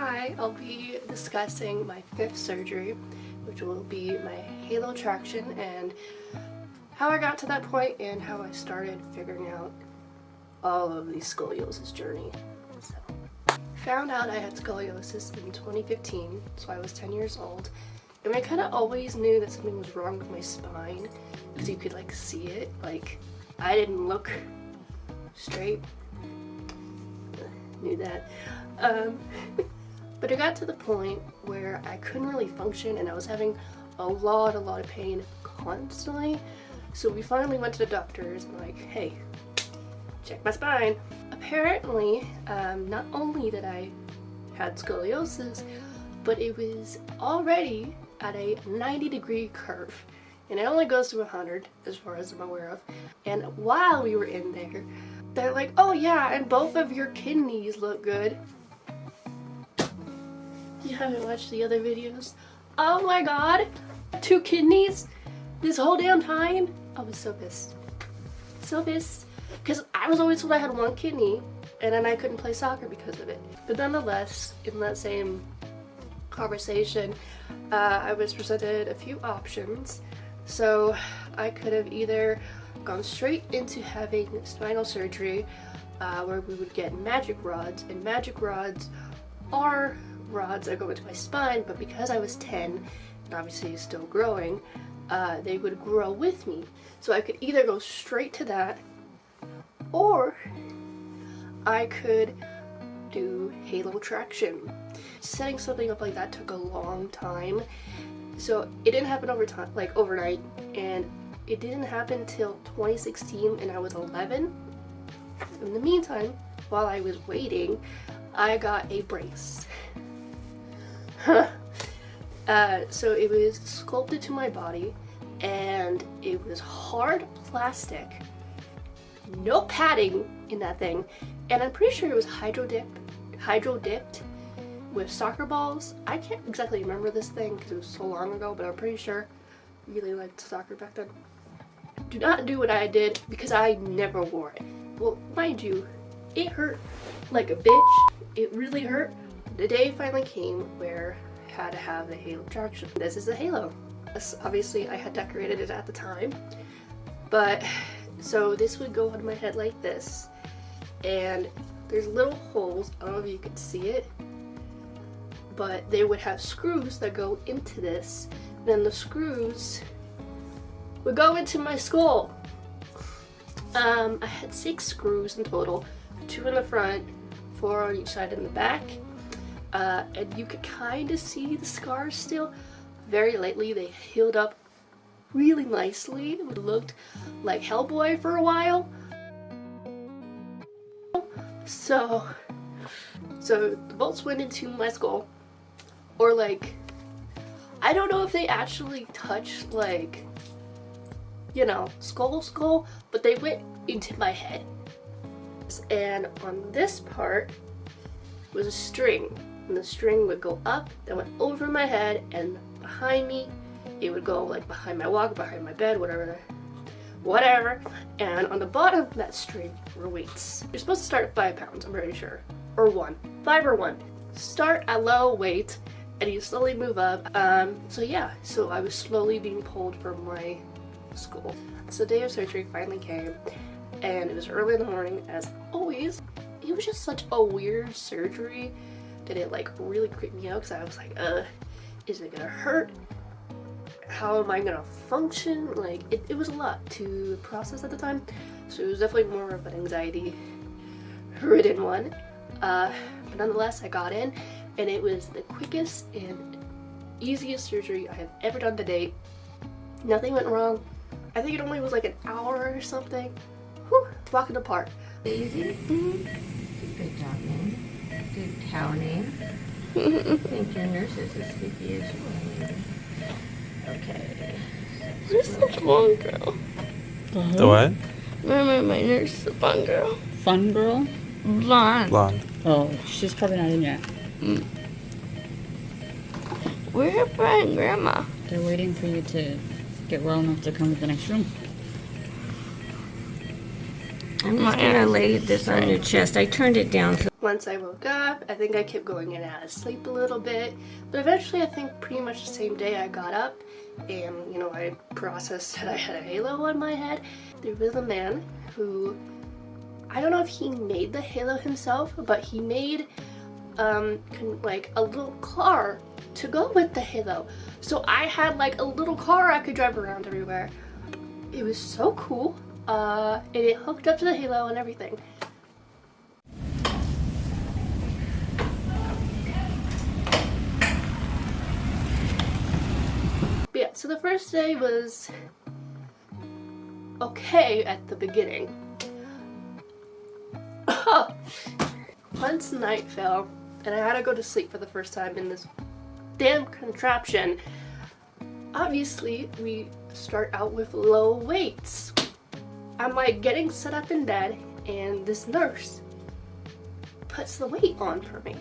Hi, I'll be discussing my 5th surgery, which will be my halo traction and how I got to that point and how I started figuring out all of the scoliosis journey. So, found out I had scoliosis in 2015, so I was 10 years old, and I kind of always knew that something was wrong with my spine because you could like see it. Like, I didn't look straight. Knew that. But it got to the point where I couldn't really function and I was having a lot of pain constantly. So we finally went to the doctors and like, hey, check my spine. Apparently, not only that I had scoliosis, but it was already at a 90-degree curve. And it only goes to 100 as far as I'm aware of. And while we were in there, they're like, oh yeah, and both of your kidneys look good. You haven't watched the other videos? Oh my god! 2 kidneys? This whole damn time? I was so pissed. So pissed. Because I was always told I had 1 kidney, and then I couldn't play soccer because of it. But nonetheless, in that same conversation, I was presented a few options. So I could have either gone straight into having spinal surgery, where we would get magic rods, and magic rods are rods that go into my spine, but because I was 10 and obviously still growing, they would grow with me. So I could either go straight to that, or I could do halo traction. Setting something up like that took a long time, so it didn't happen overnight, and it didn't happen till 2016, and I was 11. In the meantime, while I was waiting, I got a brace. So it was sculpted to my body, and it was hard plastic, no padding in that thing, and I'm pretty sure it was hydro dipped with soccer balls. I can't exactly remember this thing because it was so long ago, but I'm pretty sure I really liked soccer back then. Do not do what I did because I never wore it. Well, mind you, it hurt like a bitch. It really hurt. The day finally came where I had to have the halo traction. This is the halo. Obviously, I had decorated it at the time, but so this would go on my head like this, and there's little holes. I don't know if you can see it, but they would have screws that go into this. Then the screws would go into my skull. I had 6 screws in total, 2 in the front, 4 on each side in the back, and you could kind of see the scars still. Very lately, they healed up really nicely. It looked like Hellboy for a while. So the bolts went into my skull, or like, I don't know if they actually touched like, you know, skull, but they went into my head. And on this part was a string, and the string would go up, then went over my head, and behind me, it would go like behind my walk, behind my bed, whatever. And on the bottom of that string were weights. You're supposed to start at 5 pounds, I'm pretty sure, or 1, 5 or 1. Start at low weight, and you slowly move up. So yeah, so I was slowly being pulled from my school. So the day of surgery finally came, and it was early in the morning as always. It was just such a weird surgery that it like really creeped me out because I was like, is it gonna hurt? How am I gonna function? Like, it was a lot to process at the time, so it was definitely more of an anxiety ridden one, but nonetheless I got in, and it was the quickest and easiest surgery I have ever done to date. Nothing went wrong. I think it only was like an hour or something. Whew, walk in the park. Easy. Good job, man. Good cow name. I think your nurse is as sleepy as you are. Okay. Where's the fun girl? The what? Remember my nurse, the fun girl. Fun girl? Blonde. Blonde. Oh, she's probably not in yet. Where's her friend, Grandma? They're waiting for you to get well enough to come to the next room. I'm just gonna lay this on your chest. I turned it down so Once I woke up, I think I kept going in and out of sleep a little bit, but eventually I think pretty much the same day I got up and, you know, I processed that I had a halo on my head. There was a man who, I don't know if he made the halo himself, but he made like a little car to go with the halo. So I had like a little car I could drive around everywhere. It was so cool. And it hooked up to the halo and everything. But yeah, so the first day was okay at the beginning. Once night fell and I had to go to sleep for the first time in this damn contraption. Obviously, we start out with low weights. I'm like getting set up in bed and this nurse puts the weight on for me.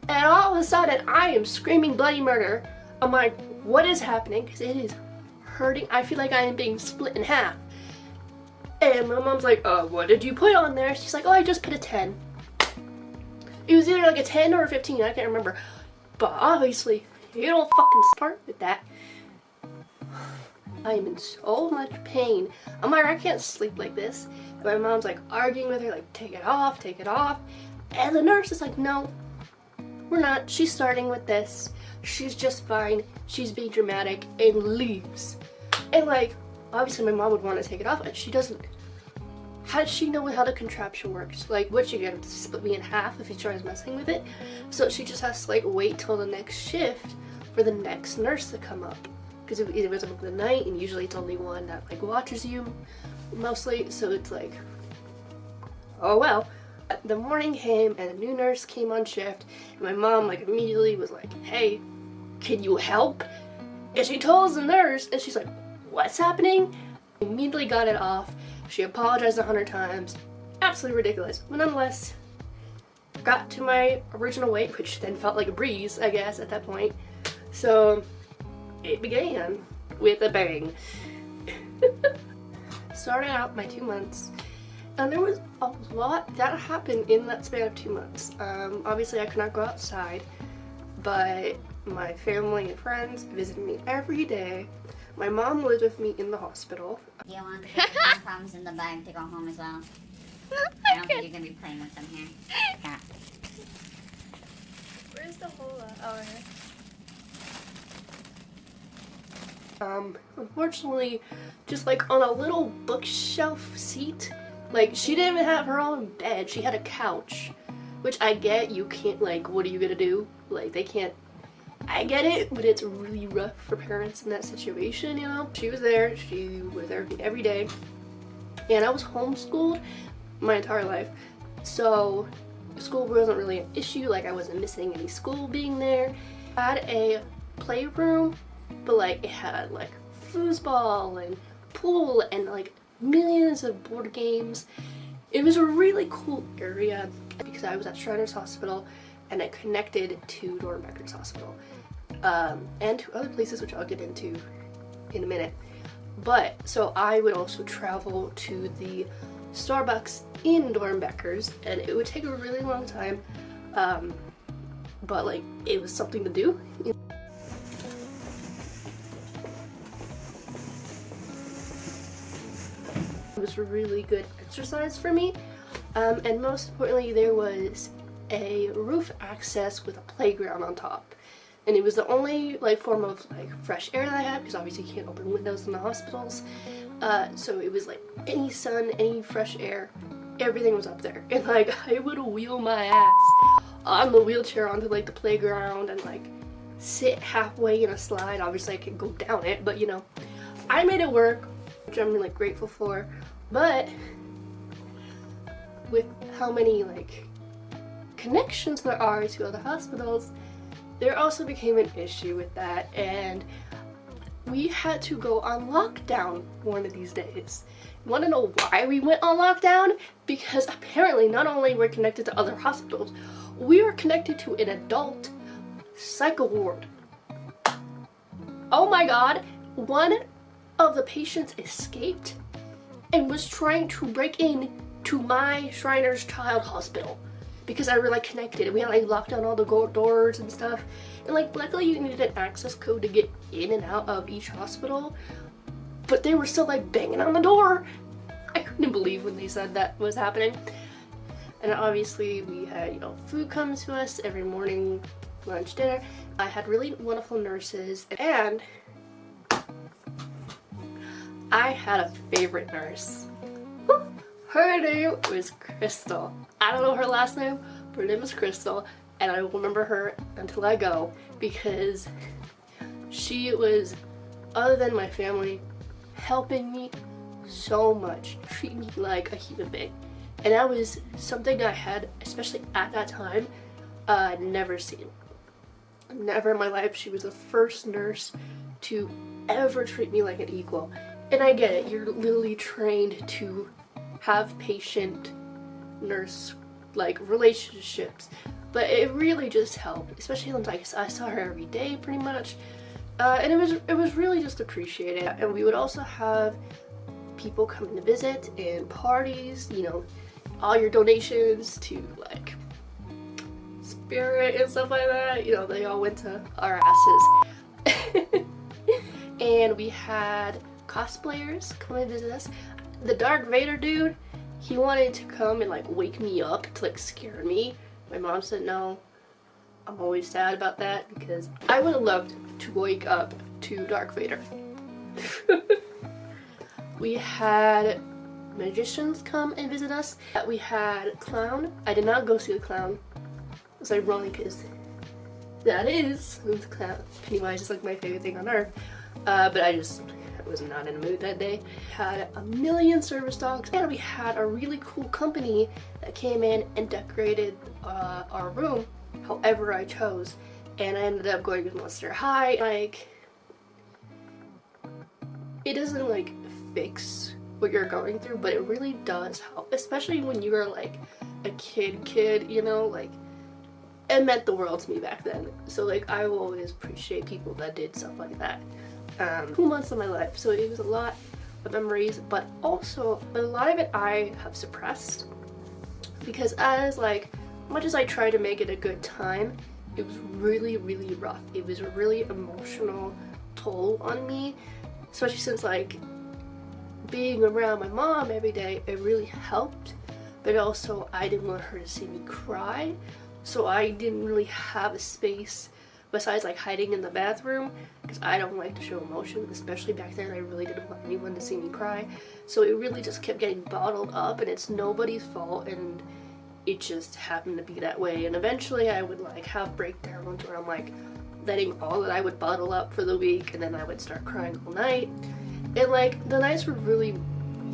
And all of a sudden I am screaming bloody murder. I'm like, what is happening? Because it is hurting. I feel like I am being split in half. And my mom's like, what did you put on there? She's like, oh, I just put a 10. It was either like a 10 or a 15, I can't remember. But obviously, you don't fucking start with that. I am in so much pain. I'm like, I can't sleep like this. And my mom's like arguing with her, like, take it off, take it off. And the nurse is like, no, we're not. She's starting with this. She's just fine. She's being dramatic, and leaves. And like, obviously my mom would want to take it off, and she doesn't. How does she know how the contraption works? Like, what, she gonna split me in half if he tries messing with it? So she just has to like wait till the next shift for the next nurse to come up. Because it was up in the night, and usually it's only one that like watches you mostly, so it's like, oh well. The morning came and a new nurse came on shift, and my mom like immediately was like, hey, can you help? And she tells the nurse, and she's like, what's happening? Immediately got it off. She apologized 100 times. Absolutely ridiculous. But nonetheless, got to my original weight, which then felt like a breeze, I guess, at that point. So it began with a bang. Started out my 2 months, and there was a lot that happened in that span of 2 months. Obviously I could not go outside, but my family and friends visited me every day. My mom lived with me in the hospital. You want to put the pom-poms in the bag to go home as well? I don't think you're going to be playing with them here. Yeah. Where's the hole at? Oh, yeah. Unfortunately, just like on a little bookshelf seat, like she didn't even have her own bed. She had a couch, which I get. You can't, like, what are you gonna do? Like, they can't. I get it, but it's really rough for parents in that situation, you know? She was there every day, and I was homeschooled my entire life, so school wasn't really an issue. Like, I wasn't missing any school being there. I had a playroom, but like it had like foosball and pool and like millions of board games. It was a really cool area because I was at Shriners Hospital and it connected to Dornbecker's Hospital, and to other places which I'll get into in a minute. But so I would also travel to the Starbucks in Dornbecker's, and it would take a really long time, but like it was something to do. It was really good exercise for me, and most importantly there was a roof access with a playground on top, and it was the only like form of like fresh air that I had, because obviously you can't open windows in the hospitals, so it was like any sun, any fresh air, everything was up there. And like I would wheel my ass on the wheelchair onto like the playground and like sit halfway in a slide. Obviously I could go down it, but you know, I made it work, which I'm like grateful for. But with how many like connections there are to other hospitals, there also became an issue with that, and we had to go on lockdown one of these days. You want to know why we went on lockdown? Because apparently not only were we connected to other hospitals, we were connected to an adult psych ward. Oh my god, one of the patients escaped and was trying to break in to my Shriners Child Hospital because I were like connected. We had like locked down all the doors and stuff, and like luckily you needed an access code to get in and out of each hospital, but they were still like banging on the door. I couldn't believe when they said that was happening. And obviously we had, you know, food come to us every morning, lunch, dinner. I had really wonderful nurses, and I had a favorite nurse. Her name was Crystal. I don't know her last name, but her name is Crystal, and I will remember her until I go, because she was, other than my family, helping me so much, treat me like a human being. And that was something I had, especially at that time, never seen. Never in my life. She was the first nurse to ever treat me like an equal. And I get it, you're literally trained to have patient nurse like relationships, but it really just helped, especially when like I saw her every day pretty much, and it was really just appreciated. And we would also have people coming to visit and parties, you know, all your donations to like Spirit and stuff like that, you know, they all went to our asses. And we had cosplayers come and visit us. The Dark Vader dude, he wanted to come and like wake me up to like scare me. My mom said no. I'm always sad about that because I would have loved to wake up to Dark Vader. We had magicians come and visit us. We had clown. I did not go see the clown. It's ironic because that is the clown. Pennywise is like my favorite thing on earth. But I was not in the mood that day. Had a million service dogs, and we had a really cool company that came in and decorated our room however I chose. And I ended up going with Monster High. Like, it doesn't like fix what you're going through, but it really does help, especially when you are like a kid, you know, like it meant the world to me back then. So like I will always appreciate people that did stuff like that. 2 months of my life, so it was a lot of memories, but a lot of it I have suppressed, because as like much as I try to make it a good time, it was really rough. It was a really emotional toll on me, especially since like being around my mom every day, it really helped, but also I didn't want her to see me cry, so I didn't really have a space besides like hiding in the bathroom, because I don't like to show emotion, especially back then. I really didn't want anyone to see me cry, so it really just kept getting bottled up, and it's nobody's fault, and it just happened to be that way. And eventually I would like have breakdowns where I'm like letting all that I would bottle up for the week, and then I would start crying all night. And like the nights were really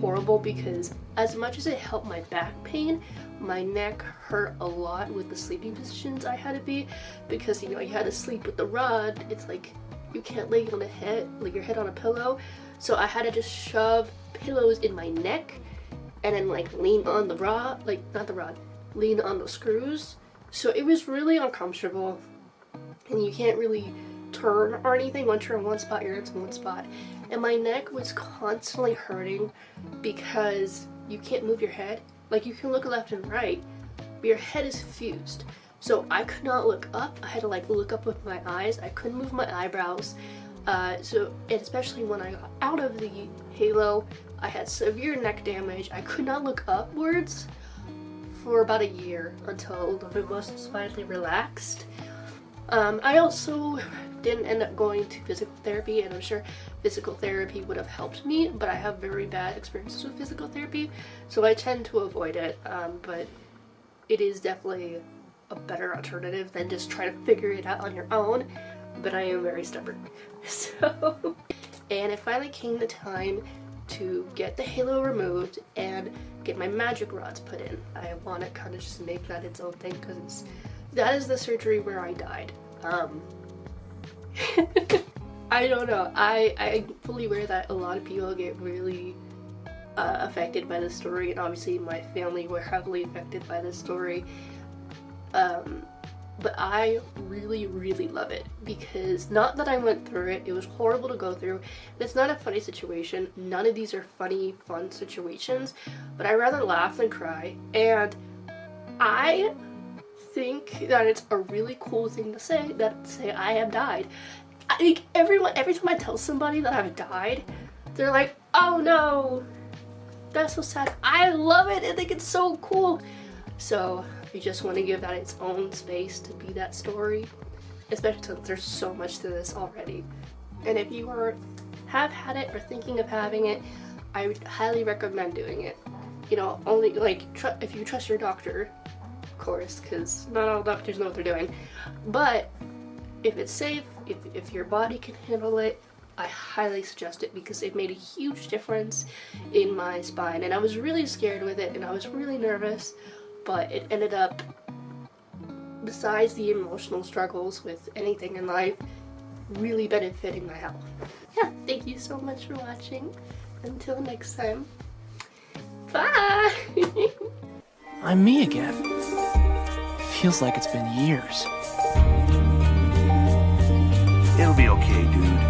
horrible, because as much as it helped my back pain, my neck hurt a lot with the sleeping positions I had to be, because you know, you had to sleep with the rod. It's like you can't lay on the head, like your head on a pillow, so I had to just shove pillows in my neck and then like lean on the rod, like not the rod, lean on the screws. So it was really uncomfortable, and you can't really turn or anything. Once you're in one spot, you're in one spot. And my neck was constantly hurting because you can't move your head. Like you can look left and right, but your head is fused. So I could not look up. I had to like look up with my eyes. I couldn't move my eyebrows. And especially when I got out of the halo, I had severe neck damage. I could not look upwards for about a year until the muscles finally relaxed. I also didn't end up going to physical therapy, and I'm sure physical therapy would have helped me, but I have very bad experiences with physical therapy, so I tend to avoid it, but it is definitely a better alternative than just trying to figure it out on your own, but I am very stubborn. So, and it finally came the time to get the halo removed and get my magic rods put in. I want to kind of just make that its own thing, because that is the surgery where I died. I don't know. I fully aware that a lot of people get really affected by this story, and obviously my family were heavily affected by this story. But I really love it, because not that I went through it, it was horrible to go through. It's not a funny situation. None of these are funny, fun situations, but I rather laugh than cry. And I think that it's a really cool thing to say, that say I have died. I think every time I tell somebody that I've died, they're like, oh no, that's so sad. I love it. I think it's so cool. So I just want to give that its own space to be that story, especially since there's so much to this already. And if you have had it or thinking of having it, I would highly recommend doing it. You know, only like if you trust your doctor, of course, because not all doctors know what they're doing. But if it's safe, if your body can handle it, I highly suggest it, because it made a huge difference in my spine. And I was really scared with it, and I was really nervous, but it ended up, besides the emotional struggles with anything in life, really benefiting my health. Yeah, thank you so much for watching. Until next time, bye! I'm me again. Feels like it's been years. It'll be okay, dude.